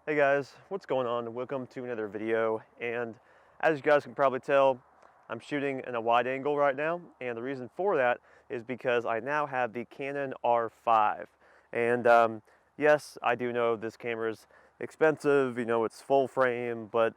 Hey guys, what's going on? Welcome to another video. And as you guys can probably tell, I'm shooting in a wide angle right now, and the reason for that is because I now have the Canon R5. And yes, I do know this camera is expensive, it's full frame, but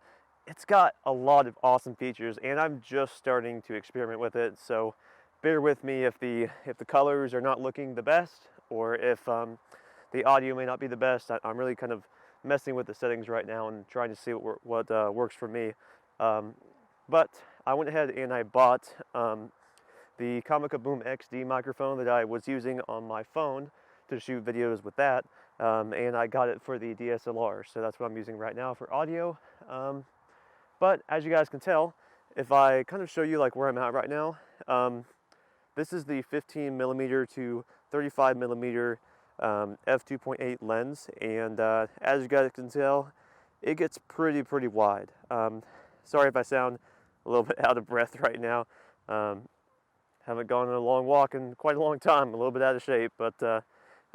it's got a lot of awesome features, and I'm just starting to experiment with it. So bear with me if the colors are not looking the best, or if the audio may not be the best. I'm really kind of messing with the settings right now and trying to see what works for me. But I went ahead and I bought the Comica Boom XD microphone that I was using on my phone to shoot videos with that, and I got it for the DSLR, so that's what I'm using right now for audio. But as you guys can tell, if I kind of show you like where I'm at right now, this is the 15mm to 35mm f2.8 lens, and as you guys can tell, it gets pretty wide. Sorry if I sound a little bit out of breath right now. Haven't gone on a long walk in quite a long time, a little bit out of shape, but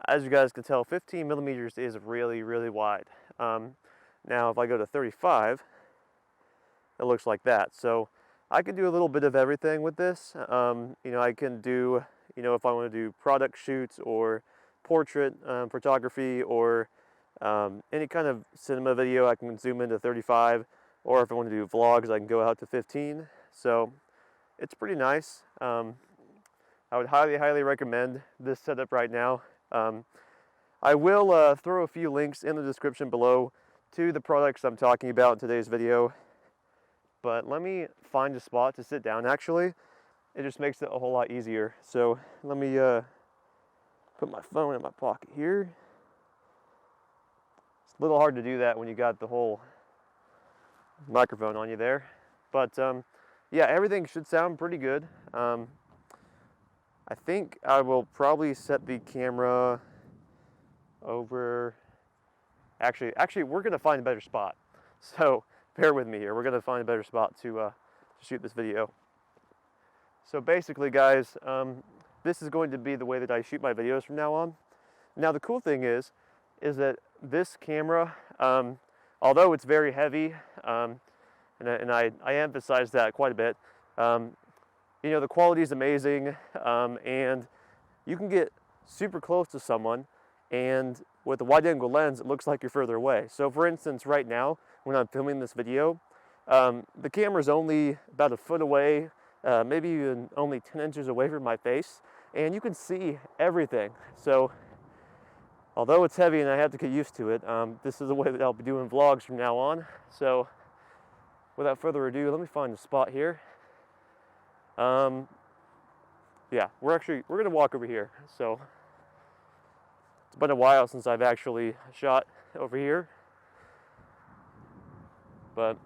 as you guys can tell, 15mm is really wide. Now if I go to 35, it looks like that. So I can do a little bit of everything with this. I can do, if I want to do product shoots or portrait photography, or any kind of cinema video, I can zoom into 35, or if I want to do vlogs, I can go out to 15. So it's pretty nice. I would highly recommend this setup right now. I will throw a few links in the description below to the products I'm talking about in today's video, but let me find a spot to sit down. Actually, it just makes it a whole lot easier. So let me put my phone in my pocket here. It's a little hard to do that when you got the whole microphone on you there. But yeah, everything should sound pretty good. I think I will probably set the camera over. Actually, we're gonna find a better spot. So bear with me here. We're gonna find a better spot to shoot this video. So basically, guys, this is going to be the way that I shoot my videos from now on. Now the cool thing is that this camera, although it's very heavy, and I emphasize that quite a bit, the quality is amazing, and you can get super close to someone, and with a wide angle lens, it looks like you're further away. So for instance, right now, when I'm filming this video, the camera's only about a foot away, maybe even only 10 inches away from my face, and you can see everything. So although it's heavy and I have to get used to it, this is the way that I'll be doing vlogs from now on. So without further ado, let me find a spot here. Yeah, we're gonna walk over here. So it's been a while since I've actually shot over here, but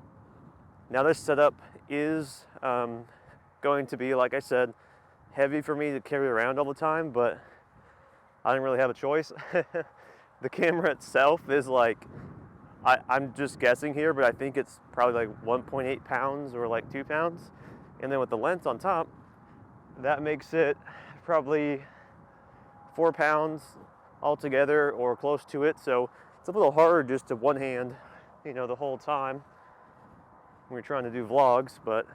now this setup is going to be, like I said, heavy for me to carry around all the time, but I didn't really have a choice. The camera itself is like, I'm just guessing here, but I think it's probably like 1.8 pounds or like 2 pounds. And then with the lens on top, that makes it probably 4 pounds altogether or close to it. So it's a little hard just to one hand, the whole time when you're trying to do vlogs, but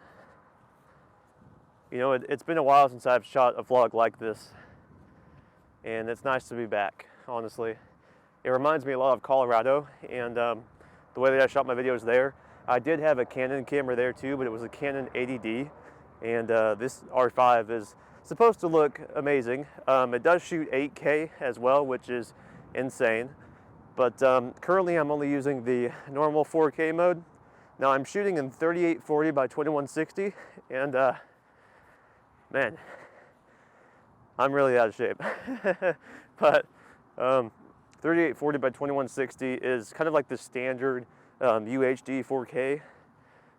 it's been a while since I've shot a vlog like this, and it's nice to be back, honestly. It reminds me a lot of Colorado, and the way that I shot my videos there. I did have a Canon camera there too, but it was a Canon 80D, and this R5 is supposed to look amazing. It does shoot 8K as well, which is insane, but currently I'm only using the normal 4K mode. Now I'm shooting in 3840 by 2160, and man, I'm really out of shape. But 3840 by 2160 is kind of like the standard UHD 4K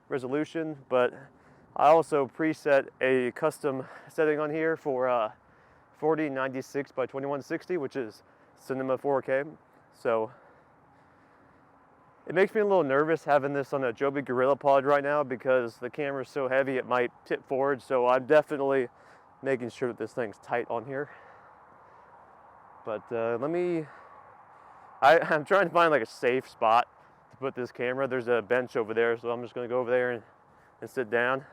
resolution, but I also preset a custom setting on here for 4096 by 2160, which is cinema 4K. So it makes me a little nervous having this on a Joby Gorilla Pod right now because the camera's so heavy it might tip forward, so I'm definitely making sure that this thing's tight on here. But I'm trying to find like a safe spot to put this camera. There's a bench over there, so I'm just going to go over there and sit down.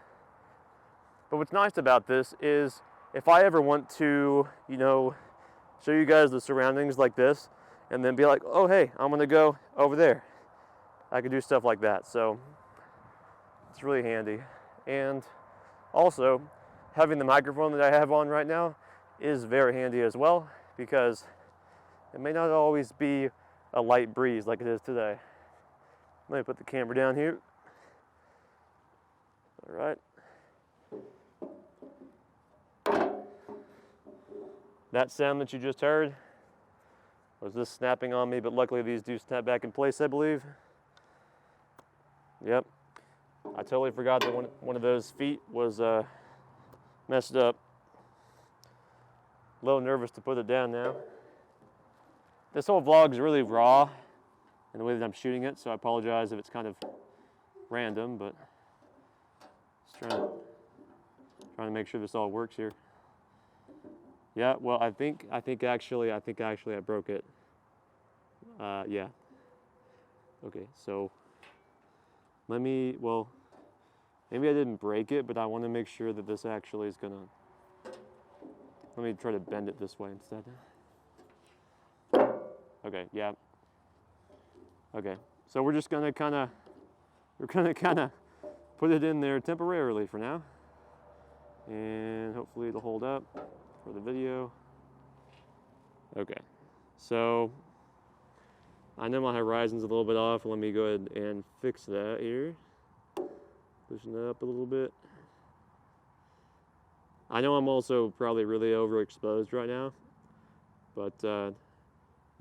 But what's nice about this is if I ever want to, you know, show you guys the surroundings like this, and then be like, oh hey, I'm going to go over there. I can do stuff like that, so it's really handy. And also, having the microphone that I have on right now is very handy as well, because it may not always be a light breeze like it is today. Let me put the camera down here. All right. That sound that you just heard was this snapping on me, but luckily these do snap back in place, I believe. Yep. I totally forgot that one of those feet was messed up. A little nervous to put it down now. This whole vlog is really raw in the way that I'm shooting it, so I apologize if it's kind of random, but just trying to make sure this all works here. Yeah, well, I think actually I broke it. Yeah. Okay, so maybe I didn't break it, but I want to make sure that this actually is gonna, let me try to bend it this way instead. Okay, yeah. Okay, so we're gonna kind of put it in there temporarily for now, and hopefully it'll hold up for the video. Okay, so I know my horizon's a little bit off. Let me go ahead and fix that here. Pushing it up a little bit. I know I'm also probably really overexposed right now, but I'm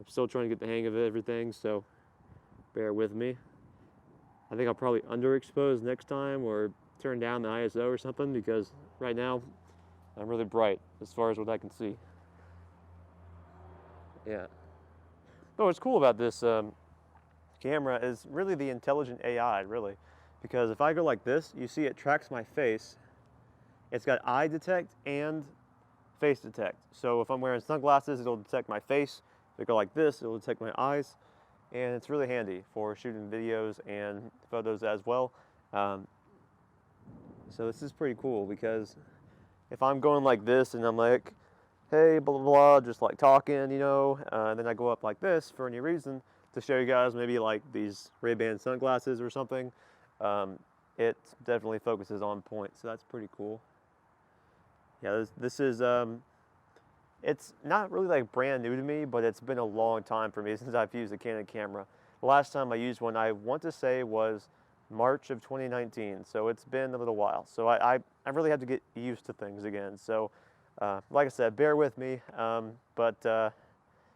still trying to get the hang of everything, so bear with me. I think I'll probably underexpose next time or turn down the ISO or something, because right now I'm really bright as far as what I can see. Yeah. But what's cool about this camera is really the intelligent AI, really. Because if I go like this, you see it tracks my face. It's got eye detect and face detect. So if I'm wearing sunglasses, it'll detect my face. If I go like this, it'll detect my eyes. And it's really handy for shooting videos and photos as well. So this is pretty cool, because if I'm going like this and I'm like, hey, blah, blah, blah, just like talking, you know, and then I go up like this for any reason to show you guys maybe like these Ray-Ban sunglasses or something, it definitely focuses on point. So that's pretty cool. Yeah, this is, it's not really like brand new to me, but it's been a long time for me since I've used a Canon camera. The last time I used one, I want to say, was March of 2019, so it's been a little while. So I really had to get used to things again. So like I said, bear with me, but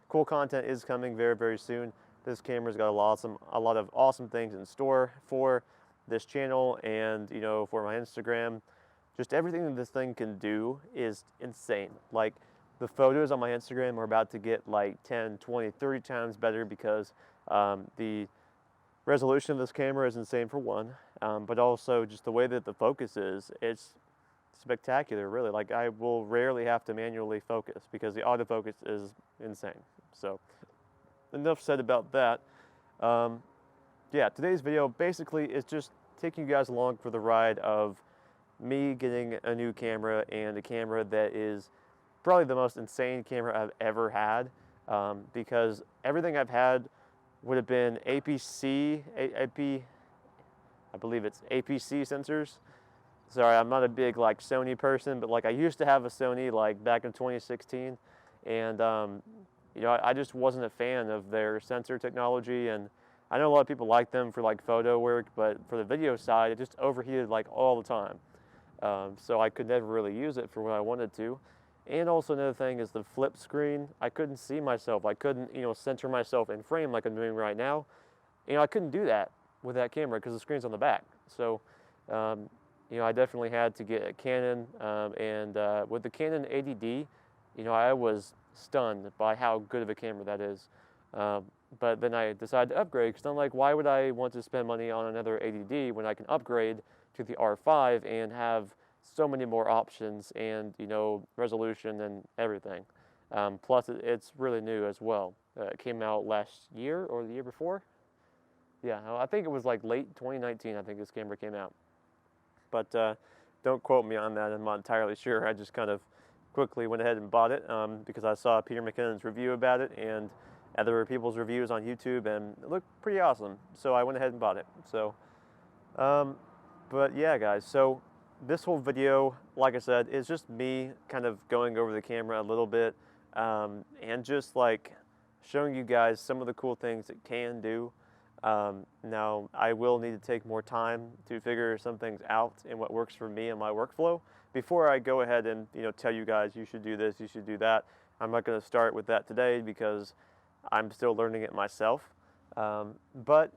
cool content is coming very, very soon. This camera's got a lot of awesome things in store for this channel and, you know, for my Instagram. Just everything that this thing can do is insane. Like, the photos on my Instagram are about to get like 10, 20, 30 times better, because the resolution of this camera is insane for one, but also just the way that the focus is, it's spectacular, really. Like, I will rarely have to manually focus because the autofocus is insane. So enough said about that. Yeah, today's video basically is just taking you guys along for the ride of me getting a new camera, and a camera that is probably the most insane camera I've ever had, because everything I've had would have been I believe it's APC sensors. Sorry, I'm not a big like Sony person, but like I used to have a Sony like back in 2016, and you know, I just wasn't a fan of their sensor technology, and I know a lot of people like them for like photo work, but for the video side, it just overheated like all the time. So I could never really use it for what I wanted to. And also another thing is the flip screen. I couldn't see myself. I couldn't, you know, center myself in frame like I'm doing right now. You know, I couldn't do that with that camera because the screen's on the back. So, you know, I definitely had to get a Canon. And with the Canon 80D, you know, I was stunned by how good of a camera that is. But then I decided to upgrade, because I'm like, why would I want to spend money on another 80D when I can upgrade to the R5 and have so many more options and, you know, resolution and everything. Plus, it's really new as well. It came out last year or the year before. Yeah, I think it was like late 2019, I think this camera came out. But don't quote me on that, I'm not entirely sure. I just kind of quickly went ahead and bought it because I saw Peter McKinnon's review about it and other people's reviews on YouTube, and it looked pretty awesome. So I went ahead and bought it. So, but yeah, guys, so this whole video, like I said, is just me kind of going over the camera a little bit and just like showing you guys some of the cool things it can do. Now, I will need to take more time to figure some things out and what works for me and my workflow before I go ahead and tell you guys you should do this, you should do that. I'm not going to start with that today because I'm still learning it myself. But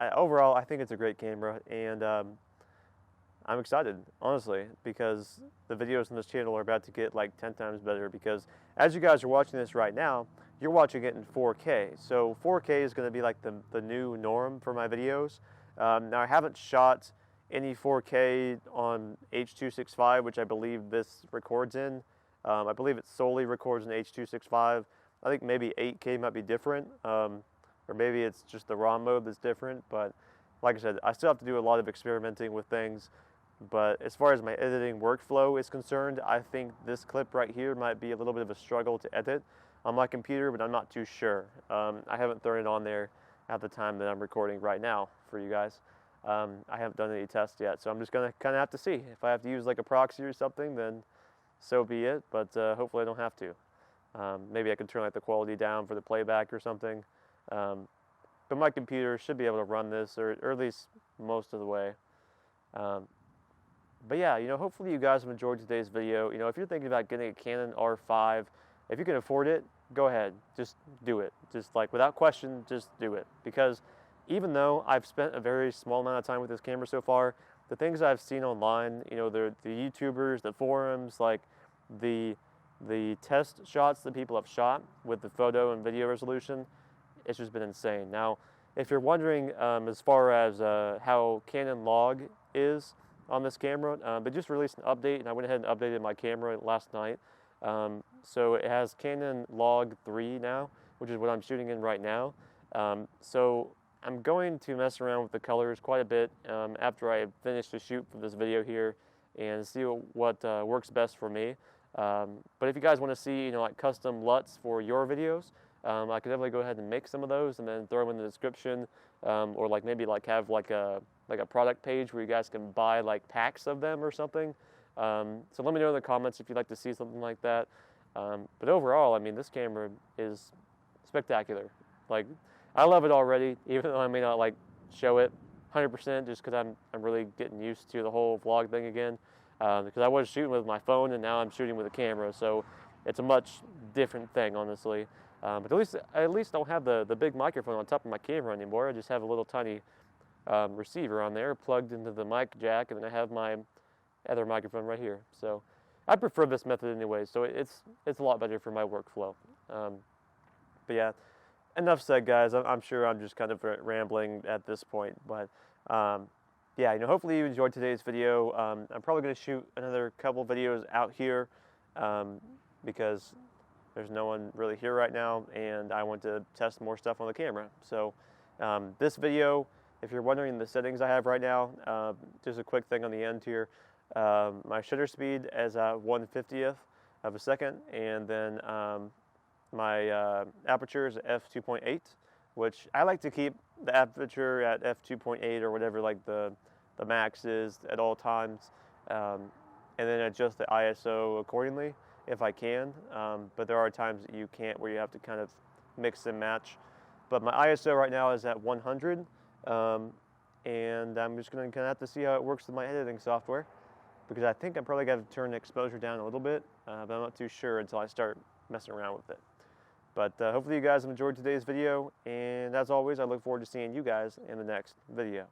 overall, I think it's a great camera, and I'm excited, honestly, because the videos on this channel are about to get like 10 times better, because as you guys are watching this right now, you're watching it in 4K. So 4K is going to be like the new norm for my videos. Now, I haven't shot any 4K on H.265, which I believe this records in. I believe it solely records in H.265. I think maybe 8K might be different, or maybe it's just the RAW mode that's different. But like I said, I still have to do a lot of experimenting with things. But as far as my editing workflow is concerned, I think this clip right here might be a little bit of a struggle to edit on my computer, but I'm not too sure. I haven't thrown it on there at the time that I'm recording right now for you guys. I haven't done any tests yet, so I'm just gonna kind of have to see. If I have to use like a proxy or something, then so be it, but hopefully I don't have to. Maybe I could turn like the quality down for the playback or something. But my computer should be able to run this, or at least most of the way. But yeah, hopefully you guys have enjoyed today's video. If you're thinking about getting a Canon R5, if you can afford it, go ahead, just do it. Just like without question, just do it. Because even though I've spent a very small amount of time with this camera so far, the things I've seen online, the YouTubers, the forums, like the test shots that people have shot with the photo and video resolution, it's just been insane. Now, if you're wondering as far as how Canon log is on this camera, they just released an update, and I went ahead and updated my camera last night. So it has Canon log 3 now, which is what I'm shooting in right now. So I'm going to mess around with the colors quite a bit after I finish the shoot for this video here and see what works best for me. But if you guys want to see, like custom LUTs for your videos, I could definitely go ahead and make some of those and then throw them in the description, or like maybe like have like a product page where you guys can buy like packs of them or something. So let me know in the comments if you'd like to see something like that. But overall, I mean, this camera is spectacular. Like, I love it already, even though I may not like show it 100% just because I'm really getting used to the whole vlog thing again. Because I was shooting with my phone and now I'm shooting with a camera, so it's a much different thing, honestly. But at least I don't have the big microphone on top of my camera anymore. I just have a little tiny receiver on there plugged into the mic jack, and then I have my other microphone right here. So I prefer this method anyway, so it's a lot better for my workflow. But yeah, enough said, guys. I'm sure I'm just kind of rambling at this point, but yeah, hopefully you enjoyed today's video. I'm probably going to shoot another couple videos out here because there's no one really here right now, and I want to test more stuff on the camera. So this video, if you're wondering the settings I have right now, just a quick thing on the end here. My shutter speed is at 1/50th of a second, and then my aperture is f2.8, which I like to keep the aperture at f2.8 or whatever like the max is at all times, and then adjust the ISO accordingly if I can. But there are times that you can't, where you have to kind of mix and match. But my ISO right now is at 100, and I'm just going to kind of have to see how it works with my editing software, because I think I'm probably going to turn the exposure down a little bit, but I'm not too sure until I start messing around with it. But hopefully you guys have enjoyed today's video, and as always, I look forward to seeing you guys in the next video.